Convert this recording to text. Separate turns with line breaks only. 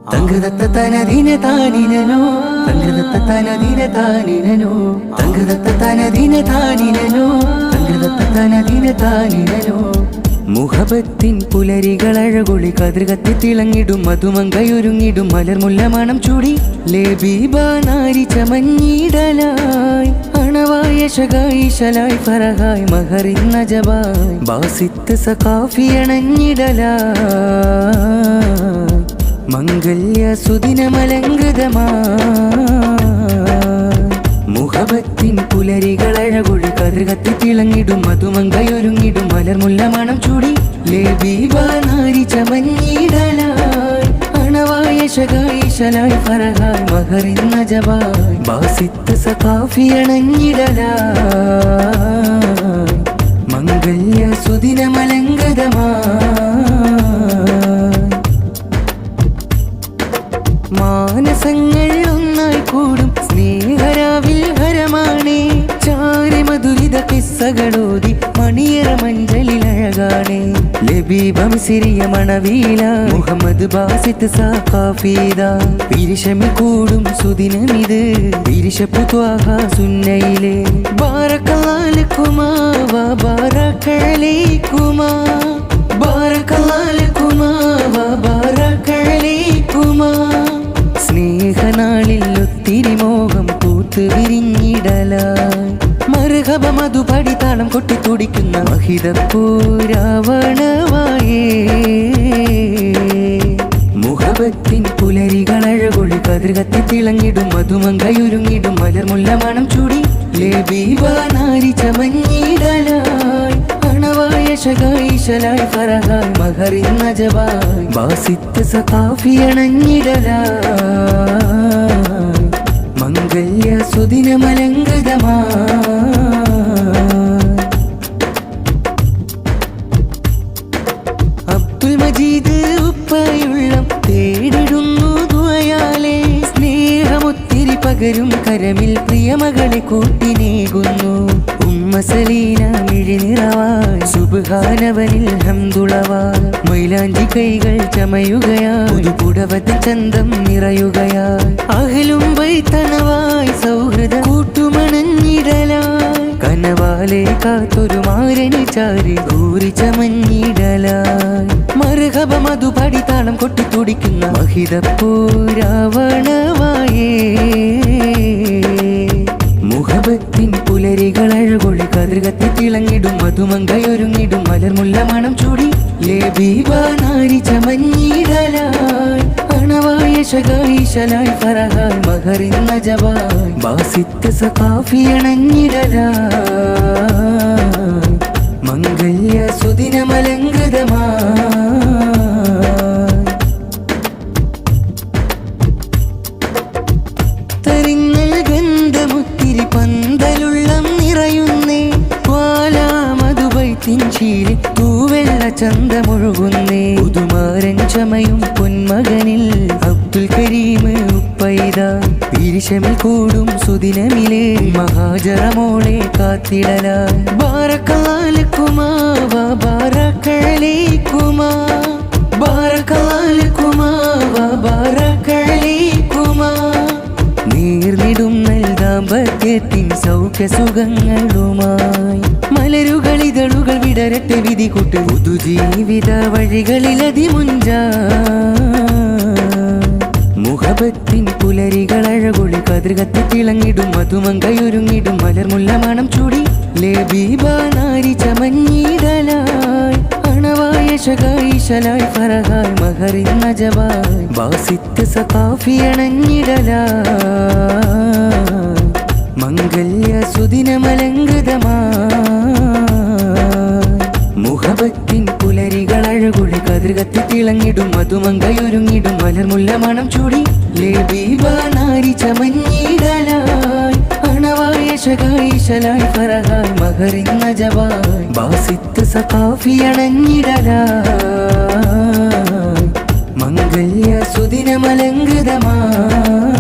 തങ്കദത്ത തനദിന താനിനനോ തങ്കദത്ത തനദിന താനിനനോ തങ്കദത്ത തനദിന താനിനനോ തങ്കദത്ത തനദിന താനിനനോ മുഹബത്തിൻ പുലരികളഴകൊളി കതിർകത്തി തിളങ്ങിടും മധുമങ്കയൊരുങ്ങിടും മലർമുല്ല മണം ചൂടി ലബീബ നാരി ചമഞ്ഞിടലായി അണവായ ശകായിശലായി ഫറഹായ് മഹറിൻ നജബായ് ബാസിത്ത് സഖാഫി അണഞ്ഞിടലായി മംഗല്യ മുഹബത്തിൻ പുലരികളഴകൊഴി കതിർകത്തി തിളങ്ങിടും മധുമങ്കയൊരുങ്ങിടും മലർമുല്ല മണം ചൂടി ലബീബ നാരി ചമഞ്ഞിടലായി അണവായ ശകായിശലായി ഫറഹായ് മഹറിൻ നജബായ് ബാസിത്ത് സഖാഫി അണഞ്ഞിടലായി മംഗല്യ മാനസങ്ങൾ ഒന്നായി കൂടും സ്നേഹരാവിൽ ഹരമാണേ ചാരി മധുരിത കിസ്സകളോതി മണിയറ മഞ്ചലിൽ അഴകാണേ ലബീബം സിറിയ മണവീല മുഹമ്മദ് ബാസിത്ത് സഖാഫീദ പിരിശമിൽ കൂടും സുദിനമിത് പിരിശപ്പു ത്വാഹ സുന്നയിലെ ബാറക്കല്ലാലക്കുമാ വ ബാറക്കലൈക്കുമാ ബാറക്കല്ലാലക്കുമാ വ ബാറക്കലൈക്കുമാ സ്നേഹനാളിൽ ഒത്തിരി മോഹം പൂത്ത് വിരിഞ്ഞിടലായി മർഹബ മധുപടി താളം കൊട്ടി തുടിക്കുന്ന മഹിതപ്പൂരാവണവായേ മുഹബത്തിൻ പുലരികളഴകൊളി കതിർകത്തി തിളങ്ങിടും മധുമങ്കയൊരുങ്ങിടും മലർമുല്ല മണം ചൂടി ലബീബ നാരി ചമഞ്ഞിടലായി അണവായ ശകായിശലായി ഫറഹായ് മഹറിൻ നജബായ് ബാസിത്ത് സഖാഫി അണഞ്ഞിടലായി മംഗല്യ അബ്ദുൽ മജീദ് ഉപ്പയുള്ളം തേടിടുന്നു ദുആയാലേ സ്നേഹമൊത്തിരി പകരും കരമിൽ പ്രിയമകളെ കൂട്ടിനേകുന്നു ഉമ്മ സലീന മിഴിനിറവായി സുബ്ഹാനവനിൽ ഹംദുളവായി മൈലാഞ്ചി കൈകൾ ചമയുകയായി പുടവത്തിൽ ചന്തം നിറയുകയായി അഹലും ബൈത്തണവായി സൗഹൃദ കൂട്ടുമണഞ്ഞിടലായി കനവാലെ കാത്തൊരു മാരനി ചാരി ഊരി ചമഞ്ഞിടലായി മർഹബ മധുപടി താളം കൊട്ടി തുടിക്കുന്ന മഹിതപ്പൂരാവണവായേ മുഹബത്തിൻ പുലരികളഴകൊഴി കതിർകത്തി തിളങ്ങിടും മധുമങ്കയൊരുങ്ങിടും മലർമുല്ല മണം ചൂടി ലബീബ നാരി ചമഞ്ഞിടലായി അണവായ ശകായിശലായി ഫറഹായ് മഹറിൻ നജബായ് ബാസിത്ത് സഖാഫി അണഞ്ഞിടലായി മംഗല്യ തരിങ്ങൽ ഗന്ധമുത്തിരി പന്തലുള്ളം നിറയുന്നേ വാലാമധുബൈത്തിൻ ചീരി തൂവെള്ള ചന്തമൊഴുകുന്നേ പുതുമാരൻ ചമയും പൊന്മകനിൽ അബ്ദുൽ കരീം ഉപ്പൈദ പിരിശമിൽ കൂടും സുദിനമിലെ മഹാജറമോളെ കാത്തിടലായി ബാറക്കല്ലാലക്കുമാ വ ബാറക്കലൈക്കുമാ ബാറക്കല്ലാലക്കുമാ വ ബാറക്കലൈക്കുമാ നീർന്നിടും ദാമ്പത്യത്തിൻ സൗഖ്യസുഖങ്ങളുമായി മലരുകളിതളുകൾ വിടരട്ടെ വിധി കൂട്ട് പുതുജീവിത വഴികളിലതിമുഞ്ച മുഹബത്തിൻ പുലരികളഴകൊളി കതിർകത്തി തിളങ്ങിടും മധുമങ്കയൊരുങ്ങിടും മലർമുല്ല മണം ചൂടി ലബീബ നാരി ചമഞ്ഞിടലായി അണവായ ശകായിശലായി ഫറഹായ് മഹറിൻ നജബായ് ബാസിത്ത് സഖാഫി അണഞ്ഞിടലായി മംഗല്യ മുഹബത്തിൻ പുലരികളഴകൊഴി കതിർകത്തി തിളങ്ങിടും മധുമങ്കയൊരുങ്ങിടും മലർമുല്ല മണം ചൂടി ലബീബ നാരി ചമഞ്ഞിടലായി അണവായ ശകായിശലായി ഫറഹായ് മഹറിൻ നജബായ് ബാസിത്ത് സഖാഫി അണഞ്ഞിടലായി മംഗല്യ സുദിനമലങ്കൃതമായി